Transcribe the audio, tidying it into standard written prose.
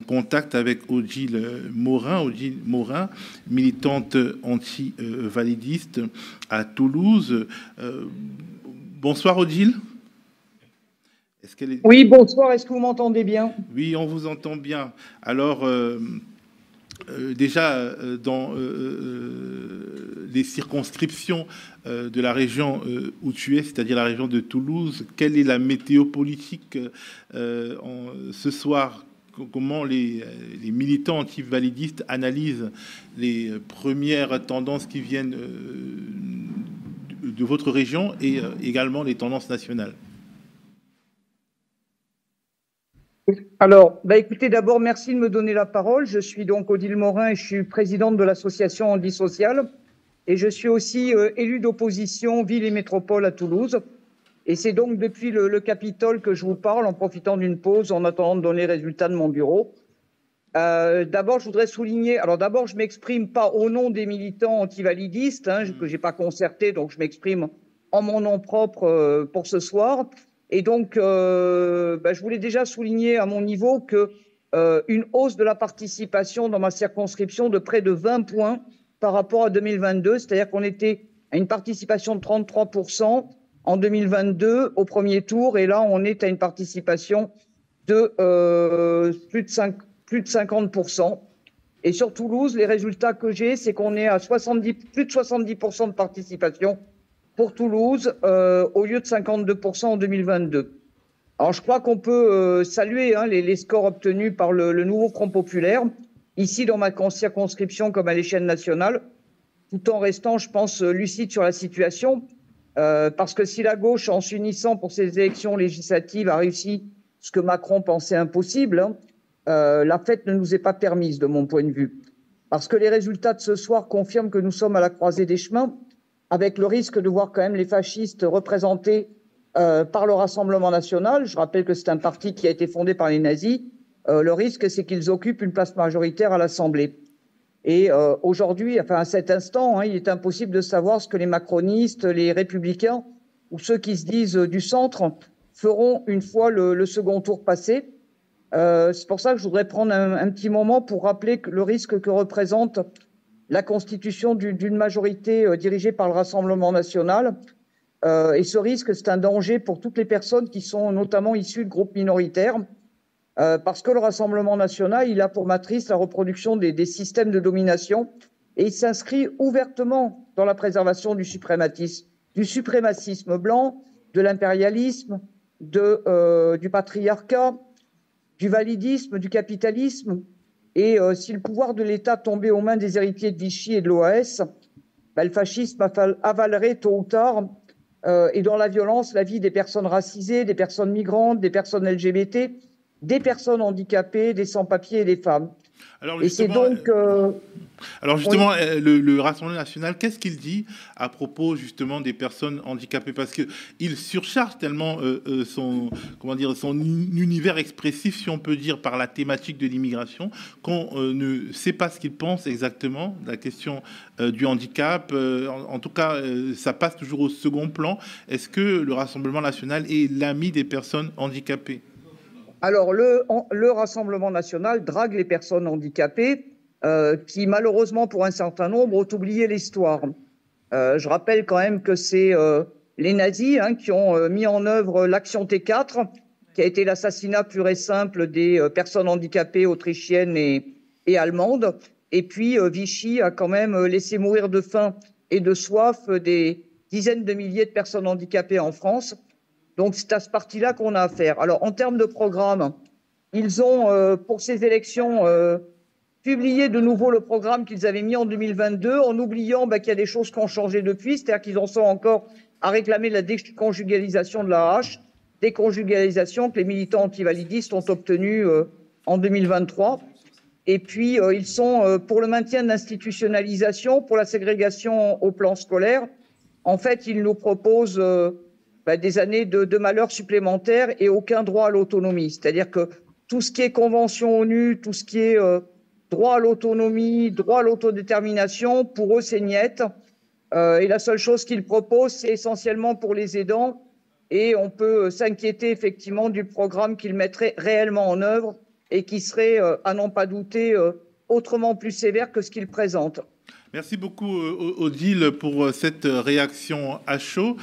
contact avec Odile Morin, militante anti-validiste à Toulouse. Bonsoir Odile. Oui, bonsoir, est-ce que vous m'entendez bien? Oui, on vous entend bien. Alors, déjà, dans les circonscriptions de la région où tu es, c'est-à-dire la région de Toulouse, quelle est la météo politique ce soir? Comment les militants anti-validistes analysent les premières tendances qui viennent de votre région et également les tendances nationales? Alors, écoutez, d'abord, merci de me donner la parole. Je suis donc Odile Morin et je suis présidente de l'association Handi Social. Et je suis aussi élue d'opposition Ville et Métropole à Toulouse. Et c'est donc depuis le Capitole que je vous parle, en profitant d'une pause, en attendant de donner les résultats de mon bureau. D'abord, je voudrais souligner... Alors d'abord, je m'exprime pas au nom des militants antivalidistes, que j'ai pas concerté, donc je m'exprime en mon nom propre pour ce soir. Et donc, je voulais déjà souligner à mon niveau que une hausse de la participation dans ma circonscription de près de 20 points par rapport à 2022, c'est-à-dire qu'on était à une participation de 33% en 2022 au premier tour, et là, on est à une participation de plus de 50%. Et sur Toulouse, les résultats que j'ai, c'est qu'on est à plus de 70% de participation pour Toulouse, au lieu de 52% en 2022. Alors, je crois qu'on peut saluer les scores obtenus par le nouveau Front populaire, ici dans ma circonscription comme à l'échelle nationale, tout en restant, je pense, lucide sur la situation. Parce que si la gauche, en s'unissant pour ces élections législatives, a réussi ce que Macron pensait impossible, la fête ne nous est pas permise, de mon point de vue. Parce que les résultats de ce soir confirment que nous sommes à la croisée des chemins, avec le risque de voir quand même les fascistes représentés par le Rassemblement national. Je rappelle que c'est un parti qui a été fondé par les nazis. Le risque, c'est qu'ils occupent une place majoritaire à l'Assemblée. Et aujourd'hui, enfin à cet instant, il est impossible de savoir ce que les macronistes, les républicains ou ceux qui se disent du centre feront une fois le second tour passé. C'est pour ça que je voudrais prendre un petit moment pour rappeler le risque que représente la constitution d'une majorité dirigée par le Rassemblement national. Et ce risque, c'est un danger pour toutes les personnes qui sont notamment issues de groupes minoritaires, parce que le Rassemblement national, il a pour matrice la reproduction des systèmes de domination, et il s'inscrit ouvertement dans la préservation du suprémacisme blanc, de l'impérialisme, du patriarcat, du validisme, du capitalisme. Et si le pouvoir de l'État tombait aux mains des héritiers de Vichy et de l'OAS, le fascisme avalerait tôt ou tard, et dans la violence, la vie des personnes racisées, des personnes migrantes, des personnes LGBT, des personnes handicapées, des sans-papiers et des femmes. Alors et c'est donc... justement, oui. Le Rassemblement national, qu'est-ce qu'il dit à propos justement des personnes handicapées? Parce qu'il surcharge tellement son univers expressif, si on peut dire, par la thématique de l'immigration, qu'on ne sait pas ce qu'il pense exactement de la question du handicap. En tout cas, ça passe toujours au second plan. Est-ce que le Rassemblement national est l'ami des personnes handicapées? Alors, le Rassemblement national drague les personnes handicapées qui, malheureusement, pour un certain nombre, ont oublié l'histoire. Je rappelle quand même que c'est les nazis qui ont mis en œuvre l'action T4, qui a été l'assassinat pur et simple des personnes handicapées autrichiennes et allemandes. Et puis, Vichy a quand même laissé mourir de faim et de soif des dizaines de milliers de personnes handicapées en France. Donc, c'est à ce parti-là qu'on a affaire. Alors, en termes de programme, ils ont, pour ces élections, publié de nouveau le programme qu'ils avaient mis en 2022, en oubliant qu'il y a des choses qui ont changé depuis, c'est-à-dire qu'ils en sont encore à réclamer la déconjugalisation de l'AAH, déconjugalisation que les militants antivalidistes ont obtenue en 2023. Et puis, ils sont pour le maintien de l'institutionnalisation, pour la ségrégation au plan scolaire. En fait, ils nous proposent... des années de malheur supplémentaires et aucun droit à l'autonomie. C'est-à-dire que tout ce qui est convention ONU, tout ce qui est droit à l'autonomie, droit à l'autodétermination, pour eux, c'est niette. Et la seule chose qu'ils proposent, c'est essentiellement pour les aidants. Et on peut s'inquiéter effectivement du programme qu'ils mettraient réellement en œuvre et qui serait, à n'en pas douter, autrement plus sévère que ce qu'il présente. Merci beaucoup, Odile, pour cette réaction à chaud.